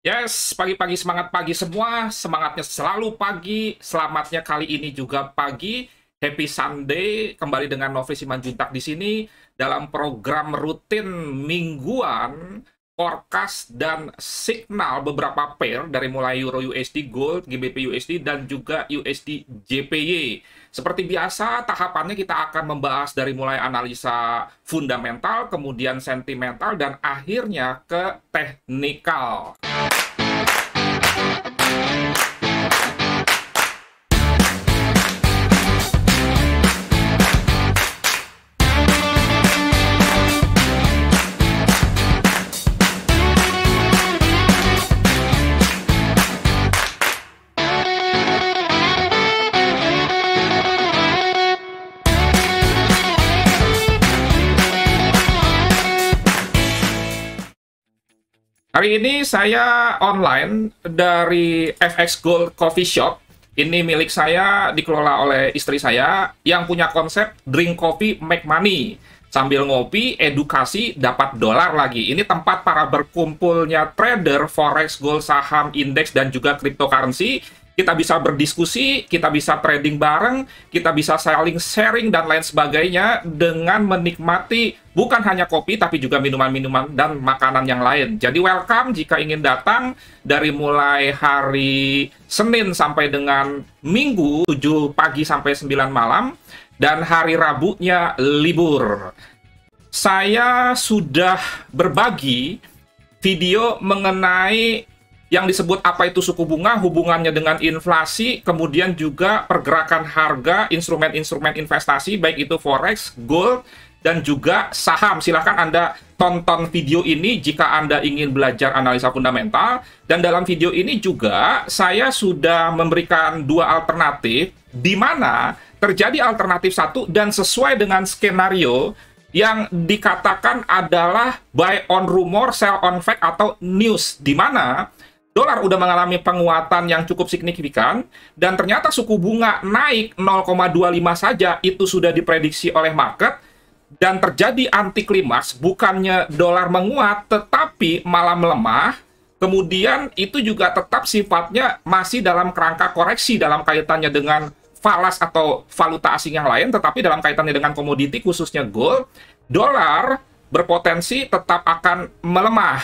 Yes, pagi-pagi semangat pagi semua, semangatnya selalu pagi, selamatnya kali ini juga pagi. Happy Sunday, kembali dengan Novi Simanjuntak di sini dalam program rutin mingguan forecast dan signal beberapa pair dari mulai Euro USD, Gold, GBP USD, dan juga USD JPY. Seperti biasa, tahapannya kita akan membahas dari mulai analisa fundamental, kemudian sentimental, dan akhirnya ke teknikal. Hari ini saya online dari FX Gold Coffee Shop. Ini milik saya, dikelola oleh istri saya, yang punya konsep drink coffee make money. Sambil ngopi, edukasi, dapat dolar lagi. Ini tempat para berkumpulnya trader, forex, gold, saham, indeks, dan juga cryptocurrency. Kita bisa berdiskusi, kita bisa trading bareng, kita bisa saling sharing, dan lain sebagainya dengan menikmati bukan hanya kopi, tapi juga minuman-minuman dan makanan yang lain. Jadi welcome jika ingin datang dari mulai hari Senin sampai dengan Minggu, 7 pagi sampai 9 malam, dan hari Rabunya libur. Saya sudah berbagi video mengenai yang disebut apa itu suku bunga, hubungannya dengan inflasi, kemudian juga pergerakan harga instrumen-instrumen investasi, baik itu forex, gold, dan juga saham. Silahkan Anda tonton video ini jika Anda ingin belajar analisa fundamental. Dan dalam video ini juga saya sudah memberikan dua alternatif, di mana terjadi alternatif satu dan sesuai dengan skenario yang dikatakan adalah buy on rumor, sell on fact atau news, di mana dolar udah mengalami penguatan yang cukup signifikan, dan ternyata suku bunga naik 0,25 saja, itu sudah diprediksi oleh market, dan terjadi anti klimaks, bukannya dolar menguat, tetapi malah melemah. Kemudian itu juga tetap sifatnya masih dalam kerangka koreksi dalam kaitannya dengan falas atau valuta asing yang lain, tetapi dalam kaitannya dengan komoditi, khususnya gold, dolar berpotensi tetap akan melemah.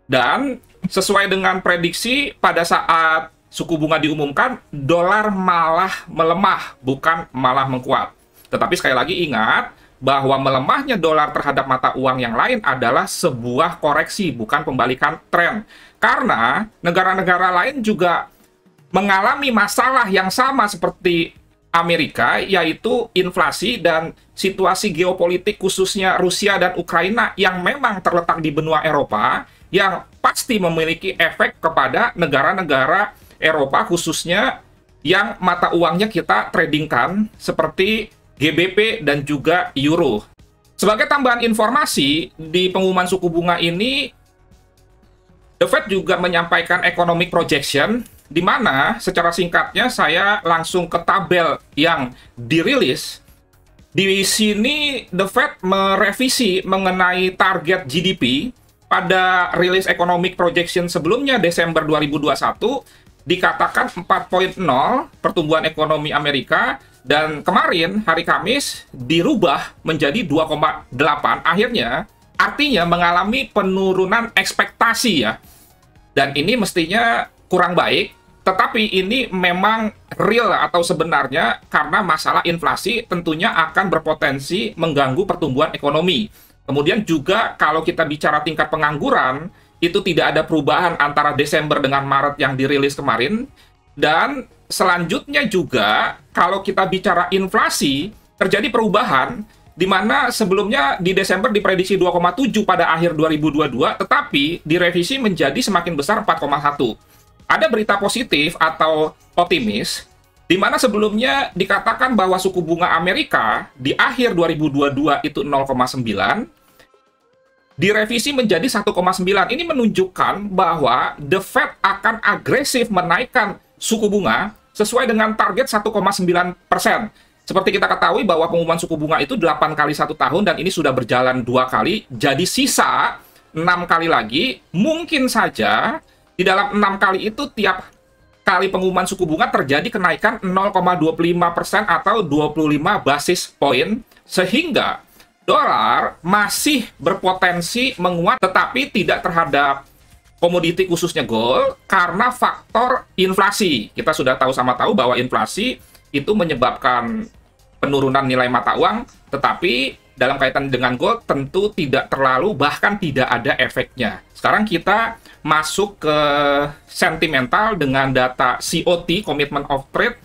Dan sesuai dengan prediksi, pada saat suku bunga diumumkan, dolar malah melemah, bukan malah menguat. Tetapi sekali lagi ingat, bahwa melemahnya dolar terhadap mata uang yang lain adalah sebuah koreksi, bukan pembalikan tren. Karena negara-negara lain juga mengalami masalah yang sama seperti Amerika, yaitu inflasi dan situasi geopolitik khususnya Rusia dan Ukraina yang memang terletak di benua Eropa, yang pasti memiliki efek kepada negara-negara Eropa khususnya yang mata uangnya kita tradingkan seperti GBP dan juga Euro. Sebagai tambahan informasi, di pengumuman suku bunga ini, The Fed juga menyampaikan economic projection, di mana secara singkatnya saya langsung ke tabel yang dirilis. Di sini The Fed merevisi mengenai target GDP. Pada rilis economic projection sebelumnya Desember 2021 dikatakan 4.0 pertumbuhan ekonomi Amerika, dan kemarin hari Kamis dirubah menjadi 2,8 akhirnya, artinya mengalami penurunan ekspektasi ya. Dan ini mestinya kurang baik, tetapi ini memang real atau sebenarnya karena masalah inflasi tentunya akan berpotensi mengganggu pertumbuhan ekonomi. Kemudian juga kalau kita bicara tingkat pengangguran, itu tidak ada perubahan antara Desember dengan Maret yang dirilis kemarin. Dan selanjutnya juga, kalau kita bicara inflasi, terjadi perubahan, di mana sebelumnya di Desember diprediksi 2,7 pada akhir 2022, tetapi direvisi menjadi semakin besar 4,1. Ada berita positif atau optimis, di mana sebelumnya dikatakan bahwa suku bunga Amerika di akhir 2022 itu 0,9, direvisi menjadi 1,9. Ini menunjukkan bahwa The Fed akan agresif menaikkan suku bunga sesuai dengan target 1,9%. Seperti kita ketahui bahwa pengumuman suku bunga itu 8 kali 1 tahun, dan ini sudah berjalan 2 kali, jadi sisa 6 kali lagi. Mungkin saja Di dalam 6 kali itu, tiap kali pengumuman suku bunga terjadi kenaikan 0,25% atau 25 basis point, sehingga dolar masih berpotensi menguat, tetapi tidak terhadap komoditi khususnya gold karena faktor inflasi. Kita sudah tahu bahwa inflasi itu menyebabkan penurunan nilai mata uang, tetapi dalam kaitan dengan gold tentu tidak terlalu, bahkan tidak ada efeknya. Sekarang kita masuk ke sentimental dengan data COT, Commitment of Trade,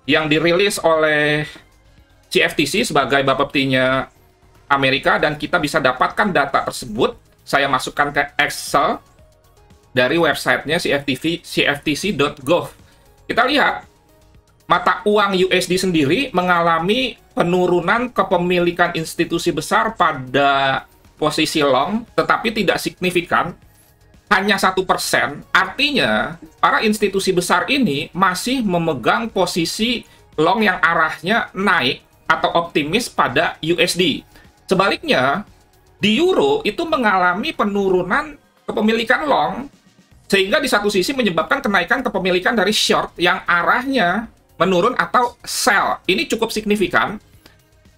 yang dirilis oleh CFTC sebagai bapeptinya Amerika, dan kita bisa dapatkan data tersebut. Saya masukkan ke Excel dari websitenya cftc.gov. Kita lihat, mata uang USD sendiri mengalami penurunan kepemilikan institusi besar pada posisi long, tetapi tidak signifikan, hanya 1%. Artinya, para institusi besar ini masih memegang posisi long yang arahnya naik atau optimis pada USD. Sebaliknya, di euro itu mengalami penurunan kepemilikan long, sehingga di satu sisi menyebabkan kenaikan kepemilikan dari short yang arahnya menurun atau sell. Ini cukup signifikan.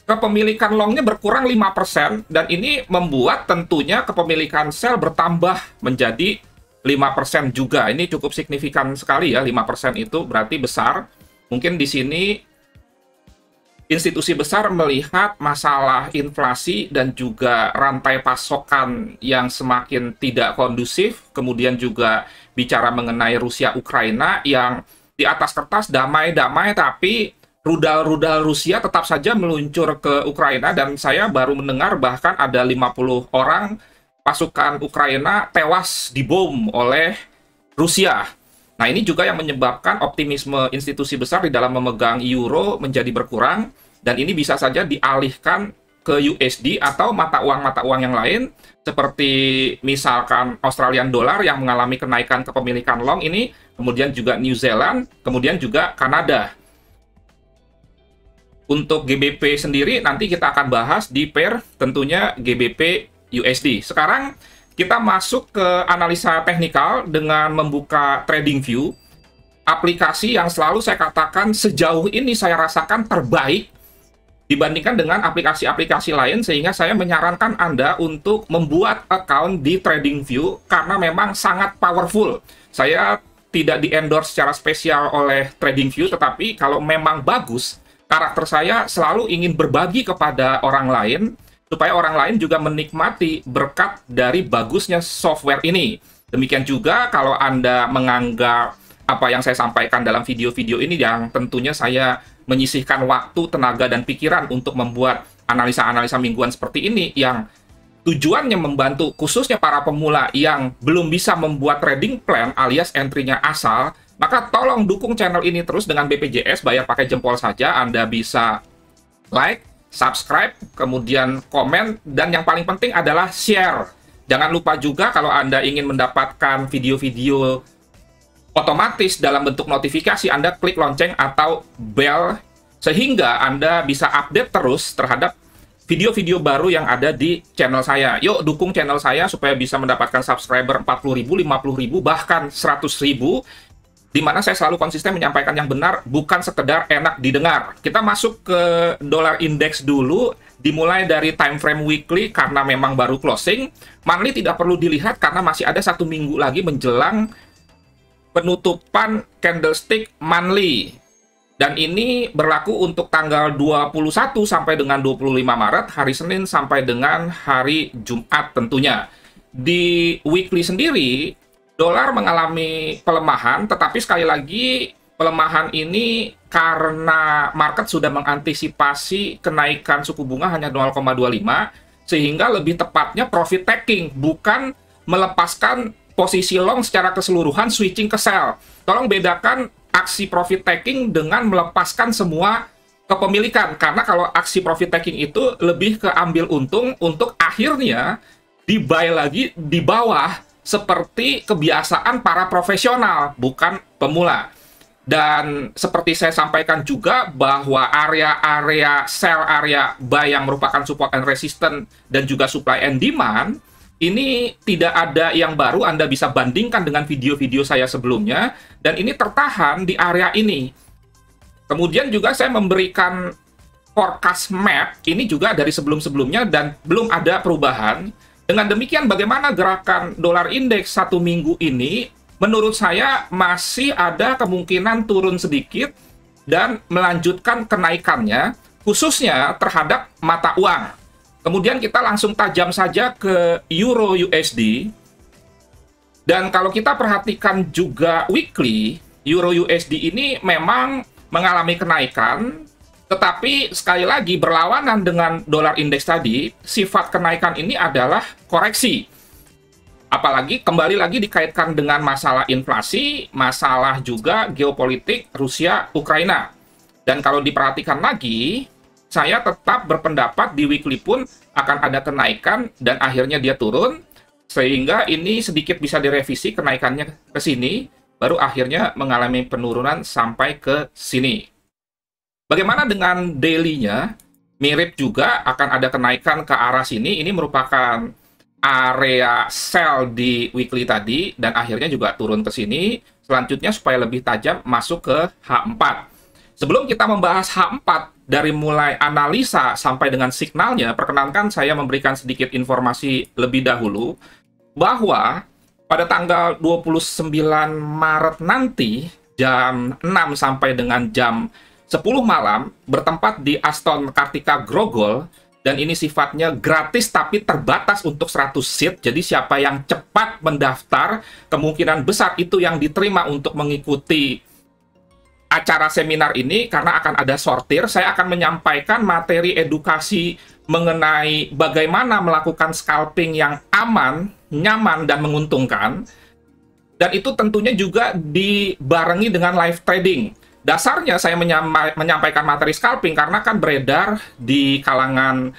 Kepemilikan longnya berkurang 5%, dan ini membuat tentunya kepemilikan sell bertambah menjadi 5% juga. Ini cukup signifikan sekali ya, 5% itu berarti besar. Mungkin di sini institusi besar melihat masalah inflasi dan juga rantai pasokan yang semakin tidak kondusif, kemudian juga bicara mengenai Rusia-Ukraina yang di atas kertas damai-damai, tapi rudal-rudal Rusia tetap saja meluncur ke Ukraina, dan saya baru mendengar bahkan ada 50 orang pasukan Ukraina tewas dibom oleh Rusia. Nah, ini juga yang menyebabkan optimisme institusi besar di dalam memegang euro menjadi berkurang, dan ini bisa saja dialihkan ke USD atau mata uang yang lain, seperti misalkan Australian dollar yang mengalami kenaikan kepemilikan long ini, kemudian juga New Zealand, kemudian juga Kanada. Untuk GBP sendiri nanti kita akan bahas di pair tentunya GBP USD. Sekarang kita masuk ke analisa teknikal dengan membuka TradingView, aplikasi yang selalu saya katakan sejauh ini saya rasakan terbaik dibandingkan dengan aplikasi-aplikasi lain, sehingga saya menyarankan Anda untuk membuat account di TradingView karena memang sangat powerful. Saya tidak di-endorse secara spesial oleh TradingView, tetapi kalau memang bagus, karakter saya selalu ingin berbagi kepada orang lain, supaya orang lain juga menikmati berkat dari bagusnya software ini. Demikian juga kalau Anda menganggap apa yang saya sampaikan dalam video-video ini yang tentunya saya menyisihkan waktu, tenaga, dan pikiran untuk membuat analisa-analisa mingguan seperti ini yang tujuannya membantu khususnya para pemula yang belum bisa membuat trading plan alias entry-nya asal, maka tolong dukung channel ini terus dengan BPJS, bayar pakai jempol saja. Anda bisa like, subscribe, kemudian komen, dan yang paling penting adalah share. Jangan lupa juga kalau Anda ingin mendapatkan video-video otomatis dalam bentuk notifikasi, Anda klik lonceng atau bell, sehingga Anda bisa update terus terhadap video-video baru yang ada di channel saya. Yuk, dukung channel saya supaya bisa mendapatkan subscriber 40.000, 50.000, bahkan 100.000, di mana saya selalu konsisten menyampaikan yang benar, bukan sekedar enak didengar. Kita masuk ke dolar index dulu, dimulai dari time frame weekly karena memang baru closing. Monthly tidak perlu dilihat karena masih ada 1 minggu lagi menjelang penutupan candlestick monthly. Dan ini berlaku untuk tanggal 21 sampai dengan 25 Maret, hari Senin sampai dengan hari Jumat tentunya. Di weekly sendiri, dolar mengalami pelemahan, tetapi sekali lagi pelemahan ini karena market sudah mengantisipasi kenaikan suku bunga hanya 0,25, sehingga lebih tepatnya profit taking, bukan melepaskan posisi long secara keseluruhan switching ke sell. Tolong bedakan aksi profit taking dengan melepaskan semua kepemilikan, karena kalau aksi profit taking itu lebih ke ambil untung untuk akhirnya di-buy lagi di bawah seperti kebiasaan para profesional, bukan pemula. Dan seperti saya sampaikan juga bahwa area-area sell, area buy yang merupakan support and resistance dan juga supply and demand, Ini tidak ada yang baru, Anda bisa bandingkan dengan video-video saya sebelumnya, dan ini tertahan di area ini. Kemudian juga saya memberikan forecast map, ini juga dari sebelum-sebelumnya dan belum ada perubahan. Dengan demikian, bagaimana gerakan dolar indeks 1 minggu ini, menurut saya masih ada kemungkinan turun sedikit dan melanjutkan kenaikannya, khususnya terhadap mata uang. Kemudian kita langsung tajam saja ke Euro USD. Dan kalau kita perhatikan juga weekly, Euro USD ini memang mengalami kenaikan, tetapi sekali lagi berlawanan dengan dolar indeks tadi, sifat kenaikan ini adalah koreksi. Apalagi kembali lagi dikaitkan dengan masalah inflasi, masalah juga geopolitik Rusia-Ukraina. Dan kalau diperhatikan lagi, saya tetap berpendapat di weekly pun akan ada kenaikan dan akhirnya dia turun, sehingga ini sedikit bisa direvisi kenaikannya ke sini, baru akhirnya mengalami penurunan sampai ke sini. Bagaimana dengan daily-nya? Mirip juga akan ada kenaikan ke arah sini, ini merupakan area sell di weekly tadi, dan akhirnya juga turun ke sini, selanjutnya supaya lebih tajam masuk ke H4. Sebelum kita membahas H4, dari mulai analisa sampai dengan signalnya, perkenankan saya memberikan sedikit informasi lebih dahulu, bahwa pada tanggal 29 Maret nanti, jam 6 sampai dengan jam 10 malam, bertempat di Aston Kartika Grogol, dan ini sifatnya gratis tapi terbatas untuk 100 seat, jadi siapa yang cepat mendaftar, kemungkinan besar itu yang diterima untuk mengikuti acara seminar ini, karena akan ada sortir. Saya akan menyampaikan materi edukasi mengenai bagaimana melakukan scalping yang aman, nyaman, dan menguntungkan. Dan itu tentunya juga dibarengi dengan live trading. Dasarnya saya menyampaikan materi scalping karena kan beredar di kalangan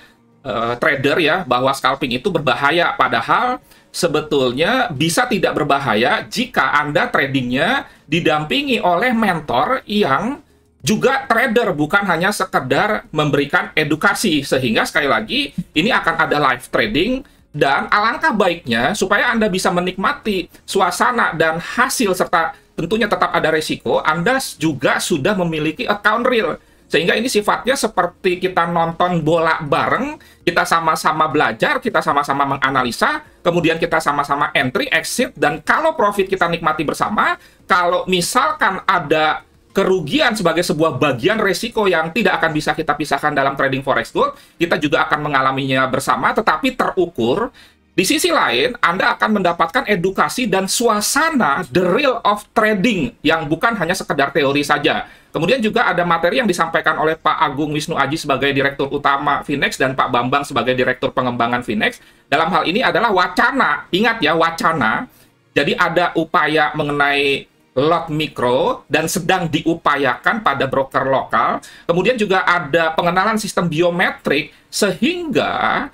trader ya, bahwa scalping itu berbahaya. Padahal sebetulnya bisa tidak berbahaya jika Anda tradingnya didampingi oleh mentor yang juga trader, bukan hanya sekedar memberikan edukasi. Sehingga sekali lagi, ini akan ada live trading, dan alangkah baiknya supaya Anda bisa menikmati suasana dan hasil, serta tentunya tetap ada resiko, Anda juga sudah memiliki account real. Sehingga ini sifatnya seperti kita nonton bola bareng, kita sama-sama belajar, kita sama-sama menganalisa, kemudian kita sama-sama entry, exit, dan kalau profit kita nikmati bersama, kalau misalkan ada kerugian sebagai sebuah bagian resiko yang tidak akan bisa kita pisahkan dalam trading forex gold, kita juga akan mengalaminya bersama, tetapi terukur. Di sisi lain, Anda akan mendapatkan edukasi dan suasana the real of trading yang bukan hanya sekedar teori saja. Kemudian juga ada materi yang disampaikan oleh Pak Agung Wisnu Aji sebagai Direktur Utama Finex dan Pak Bambang sebagai Direktur Pengembangan Finex. Dalam hal ini adalah wacana. Ingat ya, wacana. Jadi ada upaya mengenai lot mikro dan sedang diupayakan pada broker lokal. Kemudian juga ada pengenalan sistem biometrik sehingga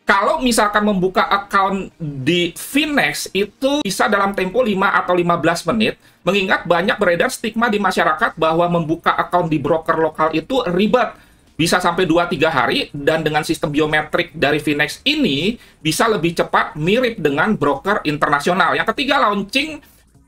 kalau misalkan membuka account di Finex itu bisa dalam tempo 5 atau 15 menit, mengingat banyak beredar stigma di masyarakat bahwa membuka account di broker lokal itu ribet. Bisa sampai 2-3 hari, dan dengan sistem biometrik dari Finex ini bisa lebih cepat, mirip dengan broker internasional. Yang ketiga, launching,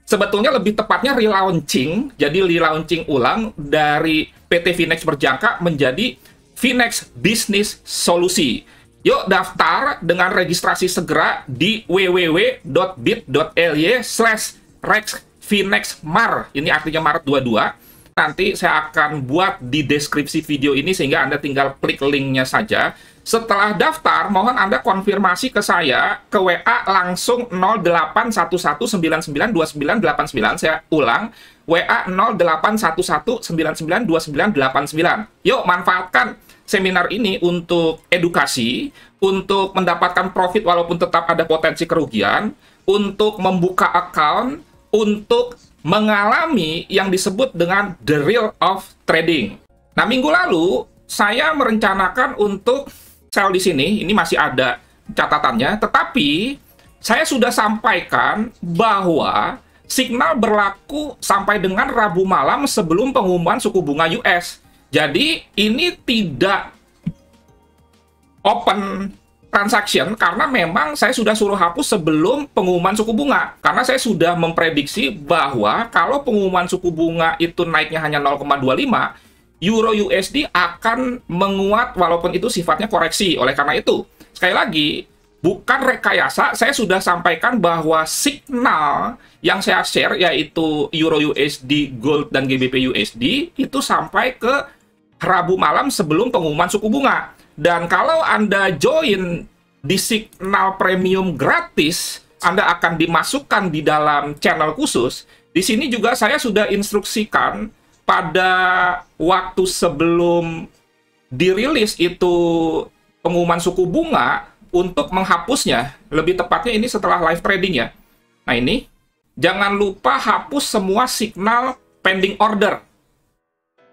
sebetulnya lebih tepatnya relaunching, jadi relaunching ulang dari PT Finex Berjangka menjadi Finex Business Solusi. Yuk daftar dengan registrasi segera di www.bit.ly/rexfinexmar. Ini artinya Maret 22. Nanti saya akan buat di deskripsi video ini sehingga Anda tinggal klik linknya saja. Setelah daftar, mohon Anda konfirmasi ke saya ke WA langsung 0811992989. Saya ulang, WA 0811992989. Yuk manfaatkan seminar ini untuk edukasi, untuk mendapatkan profit walaupun tetap ada potensi kerugian, untuk membuka account, untuk mengalami yang disebut dengan the real of trading. Nah, minggu lalu saya merencanakan untuk sell di sini, ini masih ada catatannya, tetapi saya sudah sampaikan bahwa signal berlaku sampai dengan Rabu malam sebelum pengumuman suku bunga US. Jadi ini tidak open transaction karena memang saya sudah suruh hapus sebelum pengumuman suku bunga. Karena saya sudah memprediksi bahwa kalau pengumuman suku bunga itu naiknya hanya 0,25, Euro USD akan menguat walaupun itu sifatnya koreksi. Oleh karena itu, sekali lagi, bukan rekayasa, saya sudah sampaikan bahwa signal yang saya share yaitu Euro USD, Gold, dan GBP USD itu sampai ke Rabu malam sebelum pengumuman suku bunga. Dan kalau Anda join di signal premium gratis, Anda akan dimasukkan di dalam channel khusus. Di sini juga saya sudah instruksikan pada waktu sebelum dirilis itu pengumuman suku bunga untuk menghapusnya. Lebih tepatnya ini setelah live trading ya. Nah ini, jangan lupa hapus semua signal pending order.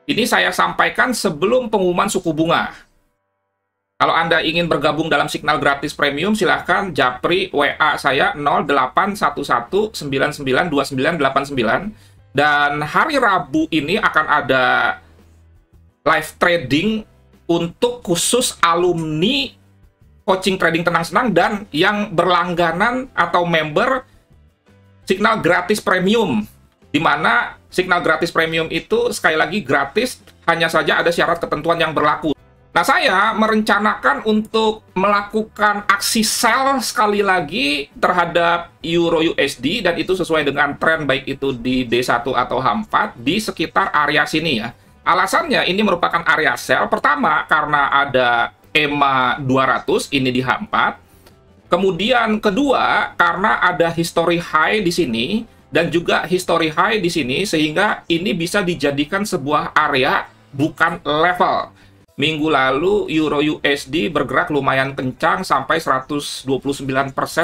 Ini saya sampaikan sebelum pengumuman suku bunga. Kalau Anda ingin bergabung dalam signal gratis premium, silahkan japri WA saya 0811992989. Dan hari Rabu ini akan ada live trading untuk khusus alumni coaching trading tenang senang dan yang berlangganan atau member signal gratis premium. Di mana signal gratis premium itu sekali lagi gratis, hanya saja ada syarat ketentuan yang berlaku. Nah, saya merencanakan untuk melakukan aksi sell sekali lagi terhadap Euro USD, dan itu sesuai dengan tren baik itu di D1 atau H4 di sekitar area sini ya. Alasannya ini merupakan area sell. Pertama, karena ada EMA 200 ini di H4. Kemudian kedua, karena ada history high di sini dan juga history high di sini, sehingga ini bisa dijadikan sebuah area bukan level. Minggu lalu Euro USD bergerak lumayan kencang sampai 129%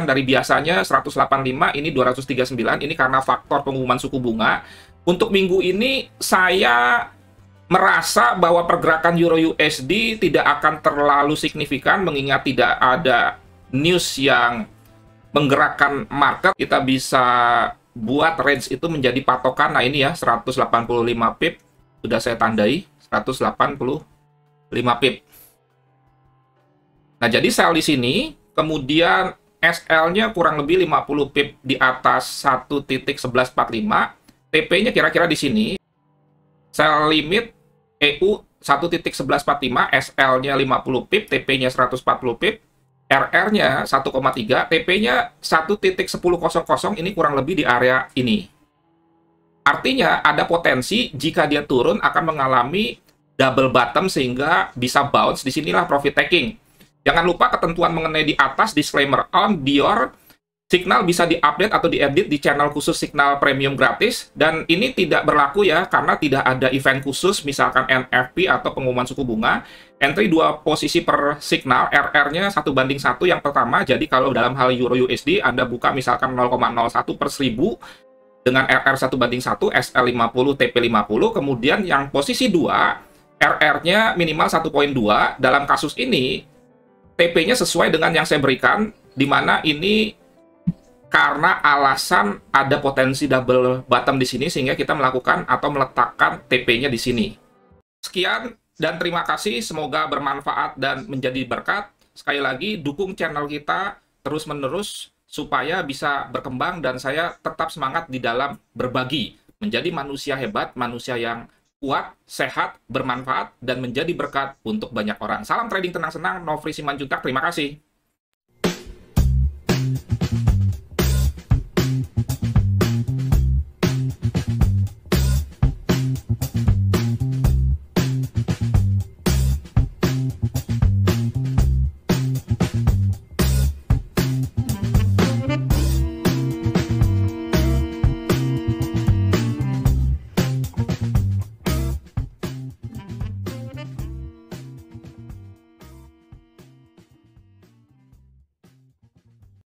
dari biasanya 185, ini 239. Ini karena faktor pengumuman suku bunga. Untuk minggu ini saya merasa bahwa pergerakan Euro USD tidak akan terlalu signifikan mengingat tidak ada news yang menggerakkan market. Kita bisa buat range itu menjadi patokan. Nah ini ya, 185 pip sudah saya tandai, 185 pip. Nah, jadi sell di sini, kemudian SL-nya kurang lebih 50 pip di atas 1.1145, TP-nya kira-kira di sini. Sell limit EU 1.1145, SL-nya 50 pip, TP-nya 140 pip, RR-nya 1,3, TP-nya 1.1000, ini kurang lebih di area ini. Artinya ada potensi jika dia turun akan mengalami double bottom sehingga bisa bounce. Disinilah profit taking. Jangan lupa ketentuan mengenai di atas, disclaimer on, Dior, signal bisa diupdate atau diedit di channel khusus signal premium gratis. Dan ini tidak berlaku ya, karena tidak ada event khusus, misalkan NFP atau pengumuman suku bunga. Entry 2 posisi per signal, RR-nya 1:1 yang pertama. Jadi kalau dalam hal Euro USD, Anda buka misalkan 0,01 per 1000, dengan RR 1:1, SL 50, TP 50. Kemudian yang posisi 2, RR-nya minimal 1,2. Dalam kasus ini, TP-nya sesuai dengan yang saya berikan, di mana ini karena alasan ada potensi double bottom di sini, sehingga kita melakukan atau meletakkan TP-nya di sini. Sekian, dan terima kasih. Semoga bermanfaat dan menjadi berkat. Sekali lagi, dukung channel kita terus-menerus, supaya bisa berkembang, dan saya tetap semangat di dalam berbagi. Menjadi manusia hebat, manusia yang kuat, sehat, bermanfaat, dan menjadi berkat untuk banyak orang. Salam trading tenang senang, Nofri Simanjuntak, terima kasih.